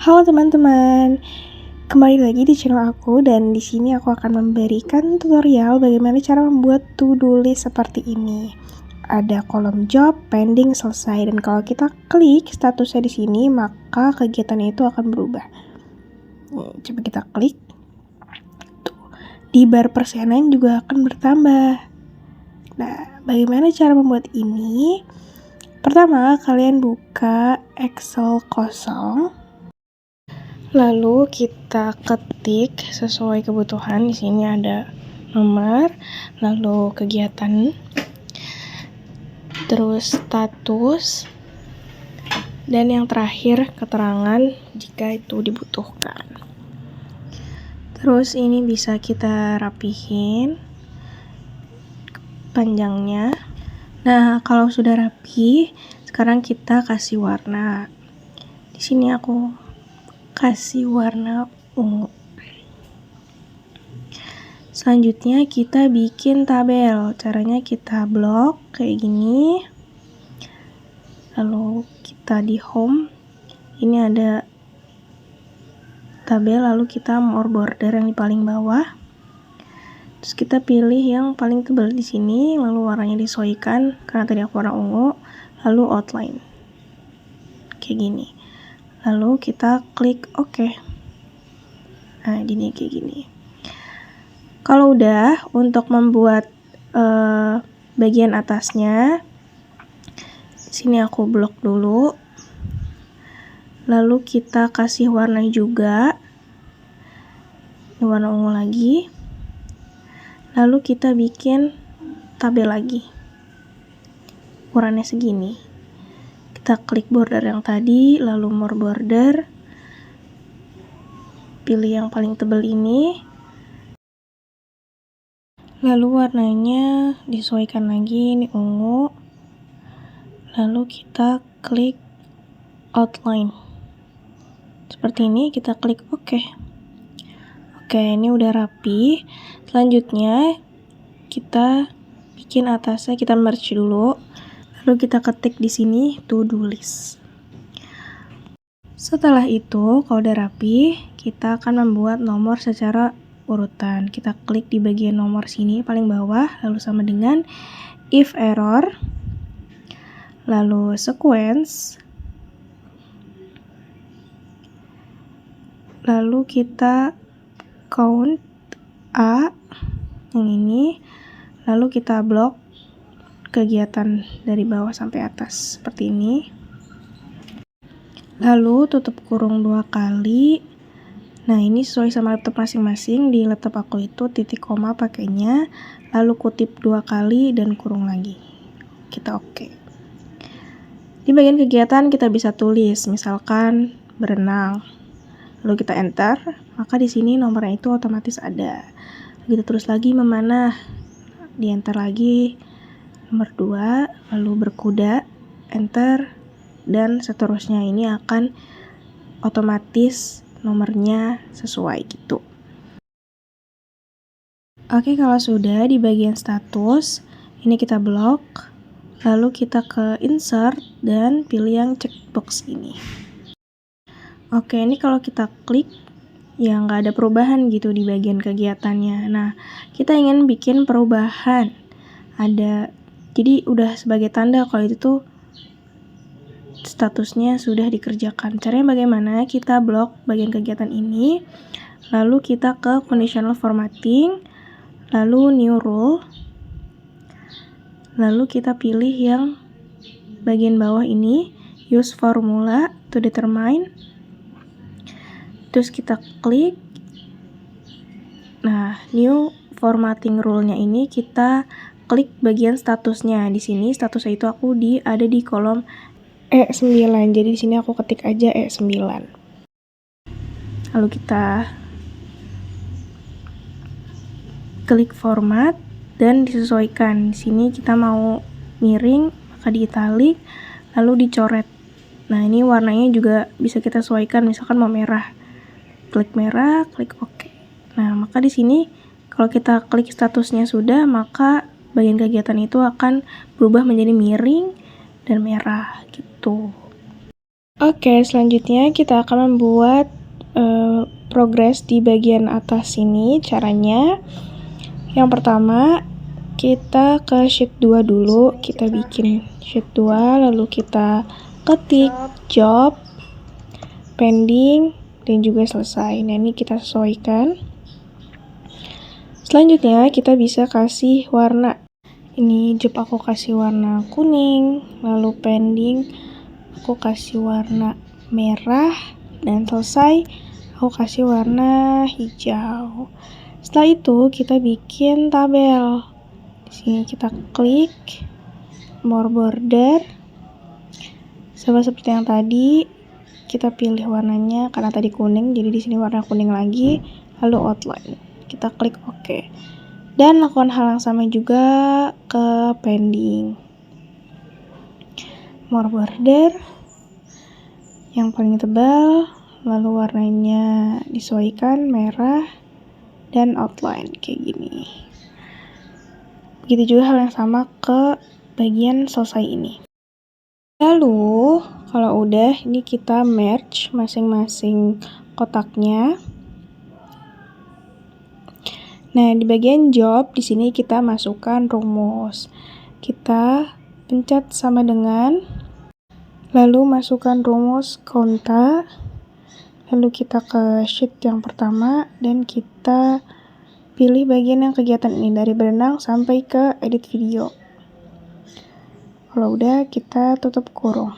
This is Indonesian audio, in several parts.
Halo teman-teman, kembali lagi di channel aku dan di sini aku akan memberikan tutorial bagaimana cara membuat to-do list seperti ini. Ada kolom job, pending, selesai, dan kalau kita klik statusnya di sini maka kegiatannya itu akan berubah. Coba kita klik, tuh, di bar persenan juga akan bertambah. Nah, bagaimana cara membuat ini? Pertama, kalian buka Excel kosong. Lalu kita ketik sesuai kebutuhan. Di sini ada nomor, lalu kegiatan, terus status, dan yang terakhir keterangan jika itu dibutuhkan. Terus ini bisa kita rapihin panjangnya. Nah, kalau sudah rapi, sekarang kita kasih warna. Di sini aku kasih warna ungu. Selanjutnya kita bikin tabel. Caranya kita blok kayak gini. Lalu kita di home. Ini ada tabel, lalu kita more border yang di paling bawah. Terus kita pilih yang paling tebal di sini, lalu warnanya disesuaikan karena tadi aku warna ungu, lalu outline. Kayak gini. Lalu kita klik OK. Nah, gini kayak gini. Kalau udah, untuk membuat bagian atasnya, sini aku blok dulu. Lalu kita kasih warna juga. Ini warna ungu lagi. Lalu kita bikin tabel lagi. Ukurannya segini. Kita klik border yang tadi, lalu more border. Pilih yang paling tebal ini. Lalu warnanya disesuaikan lagi, ini ungu. Lalu kita klik outline. Seperti ini, kita klik OK. Oke, ini udah rapi. Selanjutnya, kita bikin atasnya, kita merge dulu. Lalu kita ketik di sini to-do list. Setelah itu, kalau udah rapi, kita akan membuat nomor secara urutan. Kita klik di bagian nomor sini paling bawah, lalu sama dengan if error, lalu sequence, lalu kita count A yang ini, lalu kita blok kegiatan dari bawah sampai atas seperti ini. Lalu tutup kurung 2 kali. Nah, ini sesuai sama laptop masing-masing. Di laptop aku itu titik koma pakainya, lalu kutip 2 kali dan kurung lagi. Kita OK. Di bagian kegiatan kita bisa tulis, misalkan berenang. Lalu kita enter, maka di sini nomornya itu otomatis ada. Kita terus lagi memanah, di enter lagi nomor 2, lalu berkuda, enter, dan seterusnya. Ini akan otomatis nomornya sesuai gitu. Oke, kalau sudah di bagian status, ini kita blok, lalu kita ke insert dan pilih yang checkbox ini. Oke, ini kalau kita klik, ya nggak ada perubahan gitu di bagian kegiatannya. Nah, kita ingin bikin perubahan. Jadi udah sebagai tanda kalau itu tuh statusnya sudah dikerjakan. Caranya bagaimana? Kita blok bagian kegiatan ini, lalu kita ke conditional formatting, lalu new rule, lalu kita pilih yang bagian bawah ini, use formula to determine. Terus kita klik. Nah, new formatting rule-nya ini kita klik bagian statusnya. Di sini statusnya itu aku ada di kolom E9. Jadi di sini aku ketik aja E9. Lalu kita klik format dan disesuaikan. Di sini kita mau miring, maka di italic, lalu dicoret. Nah, ini warnanya juga bisa kita sesuaikan, misalkan mau merah. Klik merah, klik OK. Nah, maka di sini kalau kita klik statusnya sudah, maka bagian kegiatan itu akan berubah menjadi miring dan merah gitu. Oke, selanjutnya kita akan membuat progres di bagian atas sini. Caranya, yang pertama kita ke sheet 2 dulu, kita bikin sheet 2, lalu kita ketik job, pending, dan juga selesai. Nah, ini kita sesuaikan. Selanjutnya kita bisa kasih warna. Ini job aku kasih warna kuning, lalu pending aku kasih warna merah, dan selesai aku kasih warna hijau. Setelah itu kita bikin tabel. Di sini kita klik more border. Sama seperti yang tadi, kita pilih warnanya karena tadi kuning, jadi di sini warna kuning lagi, lalu outline. Kita klik OK. Dan lakukan hal yang sama juga ke pending. More border yang paling tebal, lalu warnanya disesuaikan merah dan outline kayak gini. Begitu juga hal yang sama ke bagian selesai ini. Lalu kalau udah, ini kita merge masing-masing kotaknya. Nah, di bagian job di sini kita masukkan rumus. Kita pencet sama dengan, lalu masukkan rumus konta, lalu kita ke sheet yang pertama dan kita pilih bagian yang kegiatan ini dari berenang sampai ke edit video. Kalau udah, kita tutup kurung.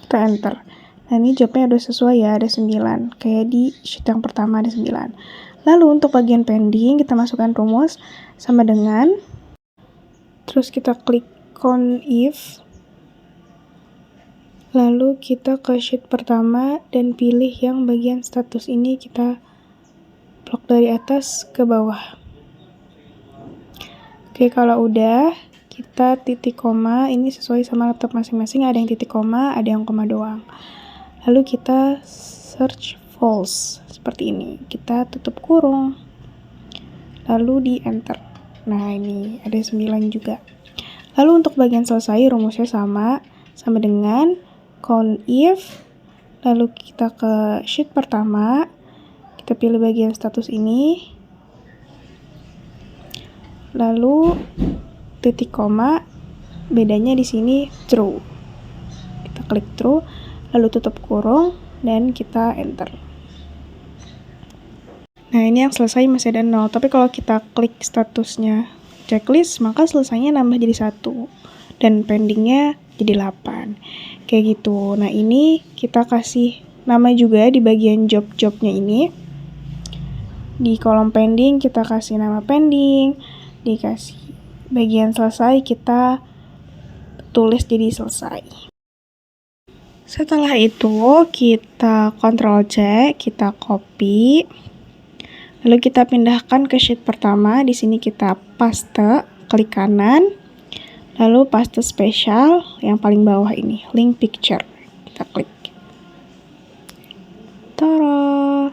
Kita enter. Nah, ini jobnya udah sesuai ya, ada 9. Kayak di sheet yang pertama ada 9. Lalu untuk bagian pending, kita masukkan rumus sama dengan, terus kita klik count if, lalu kita ke sheet pertama dan pilih yang bagian status ini, kita blok dari atas ke bawah. Oke, kalau udah, kita titik koma, ini sesuai sama laptop masing-masing, ada yang titik koma, ada yang koma doang. Lalu kita search false, seperti ini. Kita tutup kurung, lalu di enter. Nah, ini ada 9 juga. Lalu untuk bagian selesai, rumusnya sama dengan count if, lalu kita ke sheet pertama, kita pilih bagian status ini, lalu titik koma, bedanya di sini true. Kita klik true, lalu tutup kurung dan kita enter. Nah, ini yang selesai masih ada 0, tapi kalau kita klik statusnya checklist, maka selesainya nambah jadi 1 dan pendingnya jadi 8. Kayak gitu. Nah, ini kita kasih nama juga di bagian job-jobnya ini. Di kolom pending kita kasih nama pending, dikasih bagian selesai kita tulis jadi selesai. Setelah itu kita Ctrl C, kita copy, lalu kita pindahkan ke sheet pertama. Di sini kita paste, klik kanan, lalu paste spesial yang paling bawah ini, link picture, kita klik. Tara.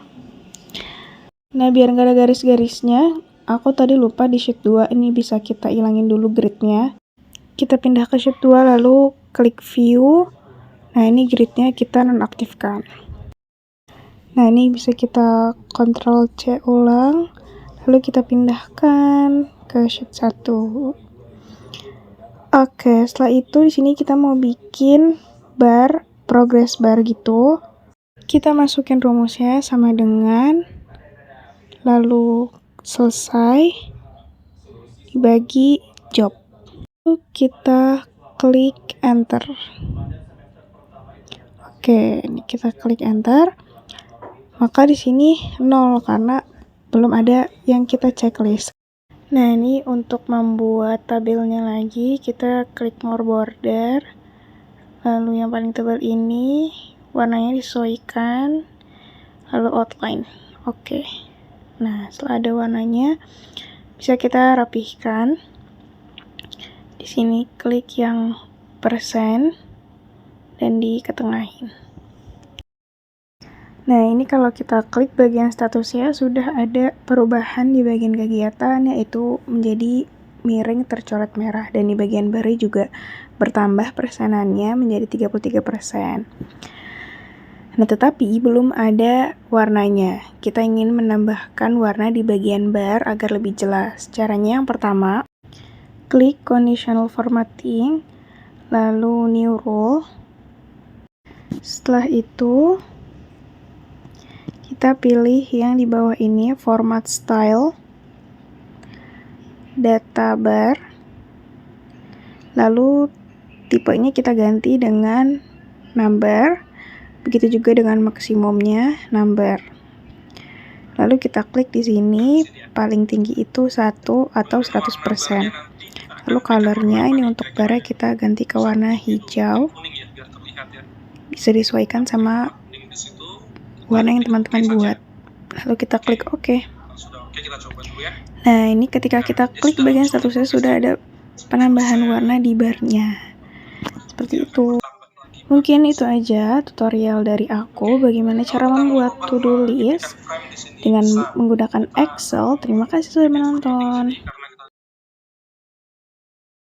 Nah, biar nggak ada garis-garisnya, aku tadi lupa di sheet 2 ini bisa kita ilangin dulu gridnya. Kita pindah ke sheet 2 lalu klik view. Nah, ini gridnya kita nonaktifkan. Nah, ini bisa kita Ctrl C ulang, lalu kita pindahkan ke sheet 1. Oke, setelah itu di sini kita mau bikin bar, progress bar gitu. Kita masukin rumusnya sama dengan, lalu selesai, dibagi job. Lalu kita klik enter. Oke, ini kita klik enter. Maka di sini 0 karena belum ada yang kita checklist. Nah, ini untuk membuat tabelnya lagi, kita klik more border. Lalu yang paling tebal ini warnanya disesuaikan, lalu outline. Oke. Nah, setelah ada warnanya, bisa kita rapihkan. Di sini klik yang persen dan diketengahin. Nah, ini kalau kita klik bagian statusnya sudah ada perubahan di bagian kegiatan, yaitu menjadi miring tercoret merah, dan di bagian bari juga bertambah persenannya menjadi 33%. Nah, tetapi belum ada warnanya. Kita ingin menambahkan warna di bagian bar agar lebih jelas. Caranya yang pertama, klik conditional formatting, lalu new rule. Setelah itu, kita pilih yang di bawah ini, format style, data bar, lalu tipenya kita ganti dengan number. Begitu juga dengan maksimumnya number. Lalu kita klik di sini, paling tinggi itu 1 atau 100%. Lalu colornya ini untuk barnya kita ganti ke warna hijau. Bisa disesuaikan sama warna yang teman-teman buat. Lalu kita klik OK. Nah, ini ketika kita klik bagian statusnya sudah ada penambahan warna di barnya. Seperti itu. Mungkin itu aja tutorial dari aku bagaimana cara membuat to-do list dengan menggunakan Excel. Terima kasih sudah menonton.